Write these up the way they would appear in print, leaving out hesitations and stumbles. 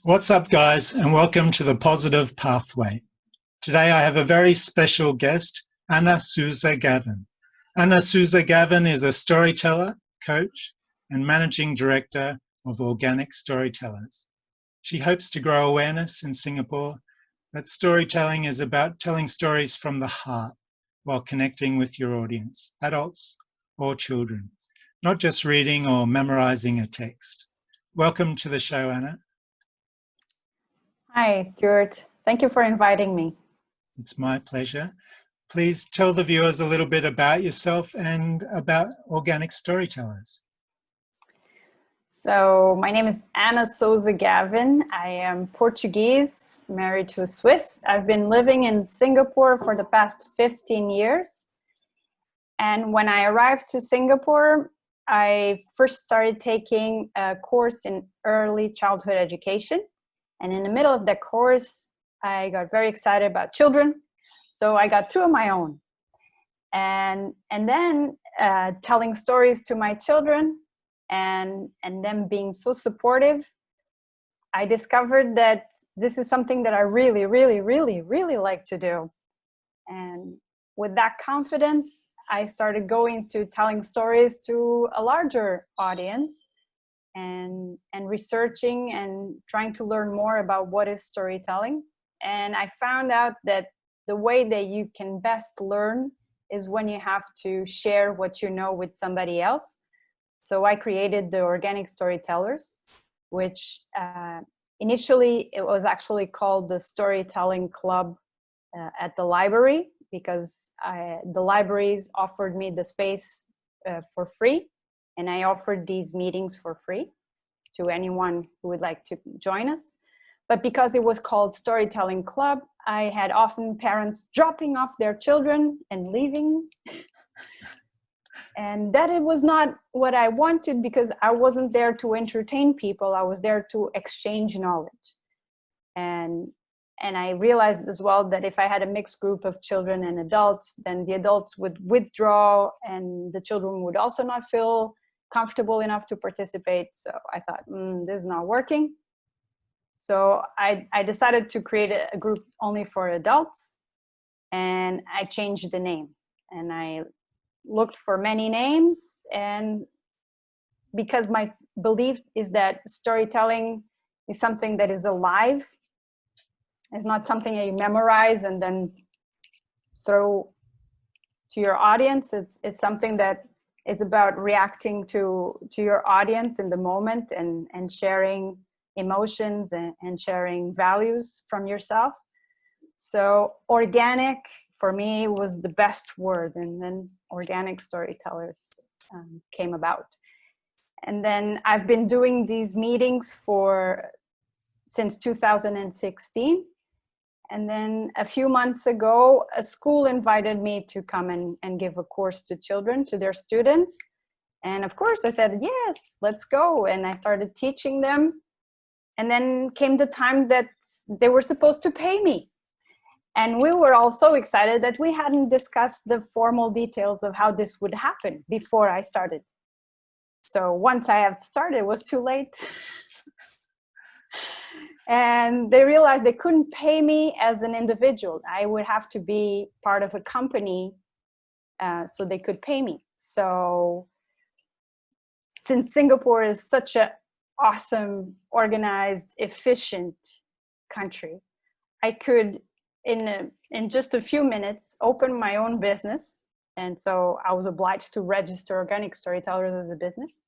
What's up, guys, and welcome to the Positive Pathway. Today I have a very special guest, Ana Sousa Gavin. Ana Sousa Gavin is a storyteller, coach, and managing director of Organic Storytellers. She hopes to grow awareness in Singapore that storytelling is about telling stories from the heart while connecting with your audience, adults or children, not just reading or memorizing a text. Welcome to the show, Ana. Hi, Stuart. Thank you for inviting me. It's my pleasure. Please tell the viewers a little bit about yourself and about Organic Storytellers. So my name is Ana Sousa Gavin. I am Portuguese, married to a Swiss. I've been living in Singapore for the past 15 years. And when I arrived to Singapore, I first started taking a course in early childhood education. And in the middle of that course, I got very excited about children. So I got two of my own. And then telling stories to my children and them being so supportive, I discovered that this is something that I really, really, really, really like to do. And with that confidence, I started going to telling stories to a larger audience. And researching and trying to learn more about what is storytelling. And I found out that the way that you can best learn is when you have to share what you know with somebody else. So I created the Organic Storytellers, which initially it was actually called the Storytelling Club at the library, because the libraries offered me the space for free. And I offered these meetings for free to anyone who would like to join us. But because it was called Storytelling Club, I had often parents dropping off their children and leaving. And that it was not what I wanted, because I wasn't there to entertain people. I was there to exchange knowledge. And I realized as well that if I had a mixed group of children and adults, then the adults would withdraw and the children would also not feel comfortable enough to participate. So I thought, this is not working. So I decided to create a group only for adults, and I changed the name. And I looked for many names, and because my belief is that storytelling is something that is alive. It's not something that you memorize and then throw to your audience. It's something that is about reacting to your audience in the moment and sharing emotions and sharing values from yourself. So organic for me was the best word, and then Organic Storytellers came about. And then I've been doing these meetings since 2016. And then a few months ago, a school invited me to come and give a course to children, to their students. And of course I said, yes, let's go. And I started teaching them. And then came the time that they were supposed to pay me. And we were all so excited that we hadn't discussed the formal details of how this would happen before I started. So once I had started, it was too late. And they realized they couldn't pay me as an individual. I would have to be part of a company so they could pay me. So since Singapore is such an awesome, organized, efficient country, I could, in just a few minutes, open my own business. And so I was obliged to register Organic Storytellers as a business.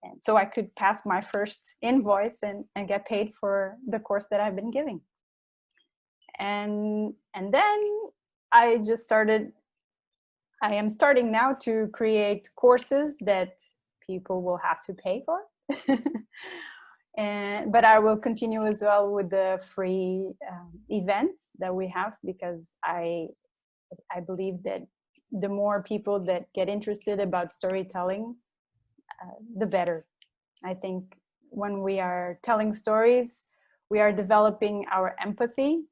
And so I could pass my first invoice and get paid for the course that I've been giving. And then I am starting now to create courses that people will have to pay for. But I will continue as well with the free events that we have, because I believe that the more people that get interested about storytelling, the better. I think when we are telling stories, we are developing our empathy,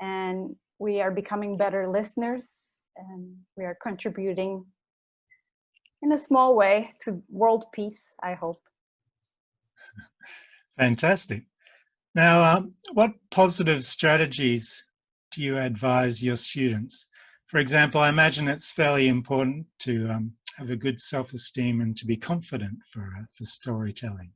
and we are becoming better listeners, and we are contributing in a small way to world peace, I hope. Fantastic. Now, what positive strategies do you advise your students? For example, I imagine it's fairly important to have a good self-esteem and to be confident for storytelling.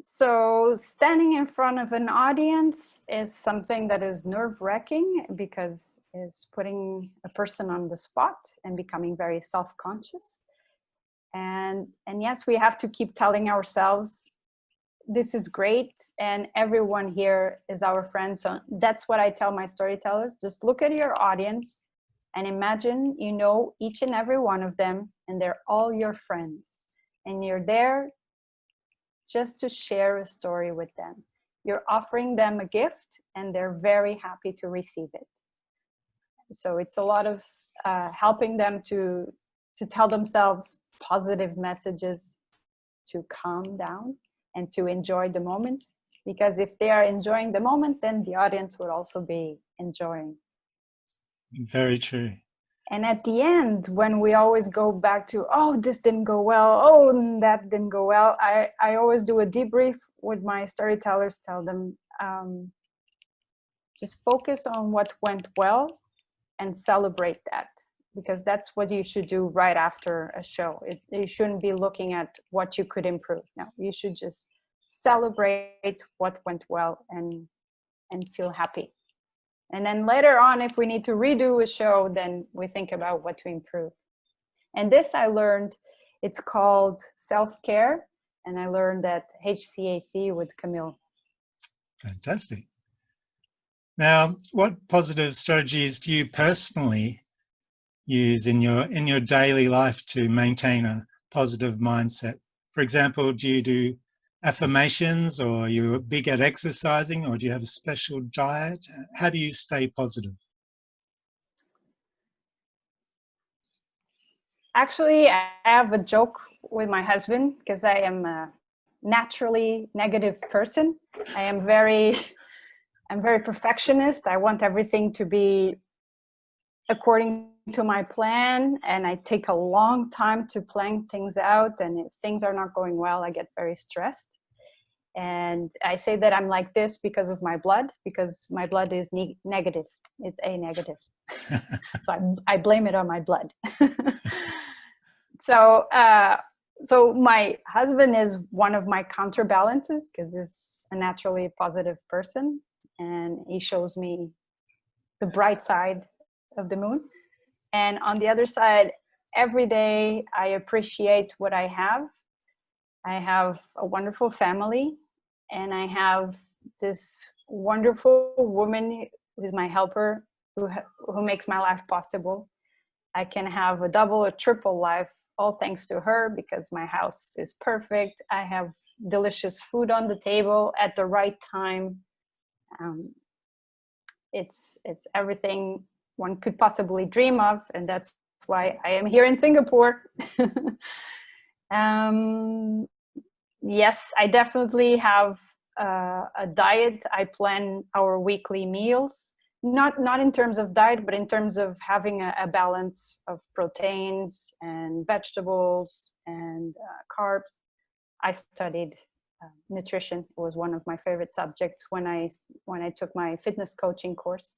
So standing in front of an audience is something that is nerve-wracking because it's putting a person on the spot and becoming very self-conscious. And yes, we have to keep telling ourselves, this is great and everyone here is our friend. So that's what I tell my storytellers. Just look at your audience and imagine you know each and every one of them and they're all your friends. And you're there just to share a story with them. You're offering them a gift and they're very happy to receive it. So it's a lot of helping them to tell themselves positive messages, to calm down and to enjoy the moment. Because if they are enjoying the moment, then the audience would also be enjoying. Very true. And at the end, when we always go back to, oh, this didn't go well, oh, that didn't go well, I always do a debrief with my storytellers, tell them, just focus on what went well and celebrate that. Because that's what you should do right after a show. You shouldn't be looking at what you could improve. No, you should just celebrate what went well and feel happy. And then later on, if we need to redo a show, then we think about what to improve. And this I learned, it's called self-care. And I learned at HCAC with Camille. Fantastic. Now, what positive strategies do you personally use in your daily life to maintain a positive mindset? For example, do you do affirmations, or are you big at exercising, or do you have a special diet? How do you stay positive? Actually, I have a joke with my husband because I am a naturally negative person. I'm very perfectionist. I want everything to be according to my plan, and I take a long time to plan things out. And if things are not going well, I get very stressed. And I say that I'm like this because of my blood, because my blood is negative. It's A negative. So I blame it on my blood. So my husband is one of my counterbalances because he's a naturally positive person, and he shows me the bright side of the moon. And on the other side, every day I appreciate what I have. I have a wonderful family, and I have this wonderful woman who's my helper, who makes my life possible. I can have a double or triple life, all thanks to her, because my house is perfect. I have delicious food on the table at the right time. It's everything one could possibly dream of, and that's why I am here in Singapore. Yes, I definitely have a diet. I plan our weekly meals, not in terms of diet, but in terms of having a balance of proteins and vegetables and carbs. I studied nutrition. It was one of my favorite subjects when I took my fitness coaching course.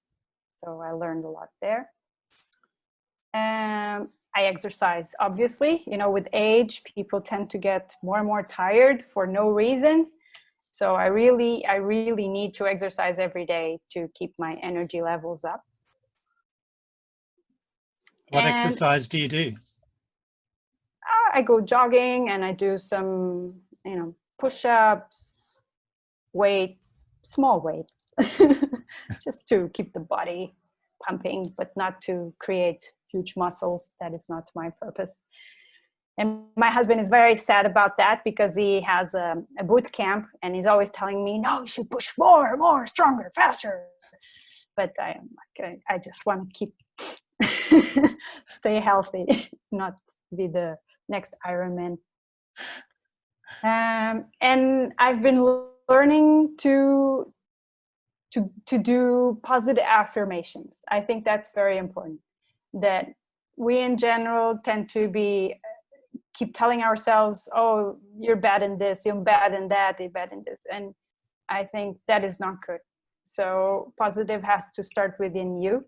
So I learned a lot there. I exercise, obviously. You know, with age, people tend to get more and more tired for no reason. So I really need to exercise every day to keep my energy levels up. What exercise do you do? I go jogging and I do some, push-ups, weights, small weights, just to keep the body pumping, but not to create huge muscles. That is not my purpose. And my husband is very sad about that because he has a boot camp and he's always telling me, no, you should push more, stronger, faster. But I just want to keep stay healthy, not be the next Ironman. And I've been learning to do positive affirmations. I think that's very important. That we in general tend to be keep telling ourselves, oh, you're bad in this, you're bad in that, you're bad in this. And I think that is not good. So positive has to start within you.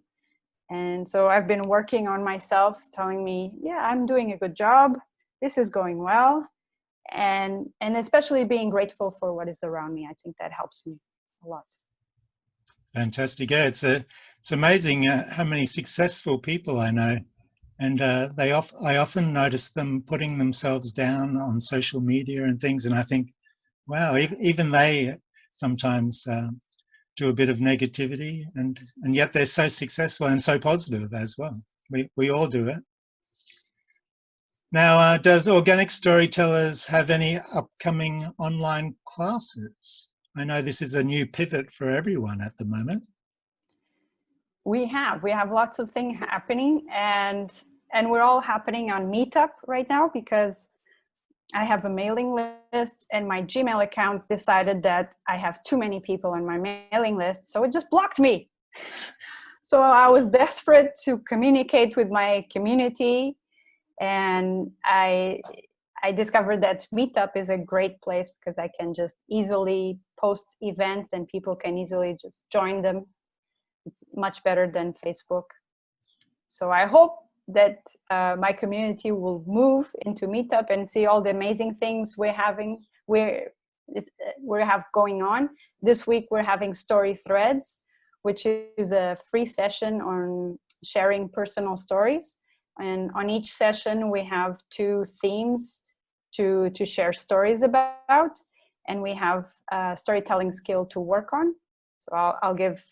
And so I've been working on myself, telling me, yeah, I'm doing a good job. This is going well. And especially being grateful for what is around me. I think that helps me a lot. Fantastic. Yeah, it's amazing how many successful people I know. And I often notice them putting themselves down on social media and things. And I think, wow, even they sometimes do a bit of negativity, and yet they're so successful and so positive as well. We all do it. Now, does Organic Storytellers have any upcoming online classes? I know this is a new pivot for everyone at the moment. We have lots of things happening, and we're all happening on Meetup right now, because I have a mailing list, and my Gmail account decided that I have too many people on my mailing list, so it just blocked me. So I was desperate to communicate with my community, and I discovered that Meetup is a great place, because I can just easily post events and people can easily just join them. It's much better than Facebook. So I hope that my community will move into Meetup and see all the amazing things we have going on. This week we're having Story Threads, which is a free session on sharing personal stories. And on each session we have 2 themes to share stories about, and we have a storytelling skill to work on. So I'll give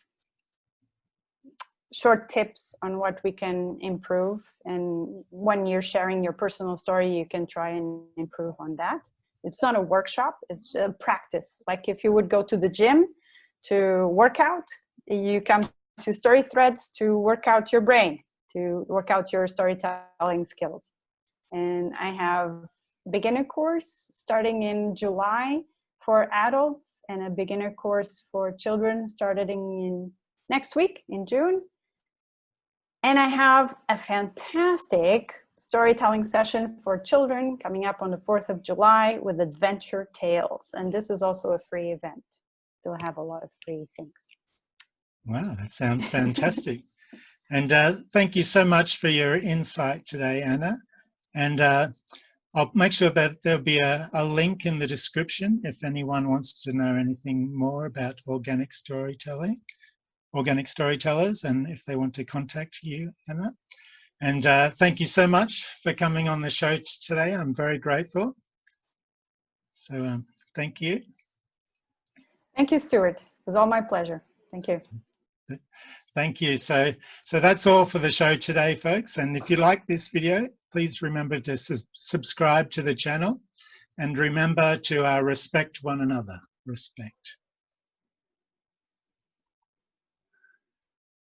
short tips on what we can improve, and when you're sharing your personal story, you can try and improve on that. It's not a workshop, it's a practice. Like if you would go to the gym to work out, you come to Story Threads to work out your brain, to work out your storytelling skills. And I have a beginner course starting in July for adults, and a beginner course for children starting in next week in June. And I have a fantastic storytelling session for children coming up on the 4th of July with Adventure Tales. And this is also a free event. They'll have a lot of free things. Wow, that sounds fantastic. And thank you so much for your insight today, Ana. And I'll make sure that there'll be a link in the description if anyone wants to know anything more about organic storytelling. Organic Storytellers, and if they want to contact you, Ana. And thank you so much for coming on the show today. I'm very grateful. So thank you. Thank you, Stuart. It was all my pleasure. Thank you. Thank you. So that's all for the show today, folks. And if you like this video, please remember to subscribe to the channel, and remember to respect one another. Respect.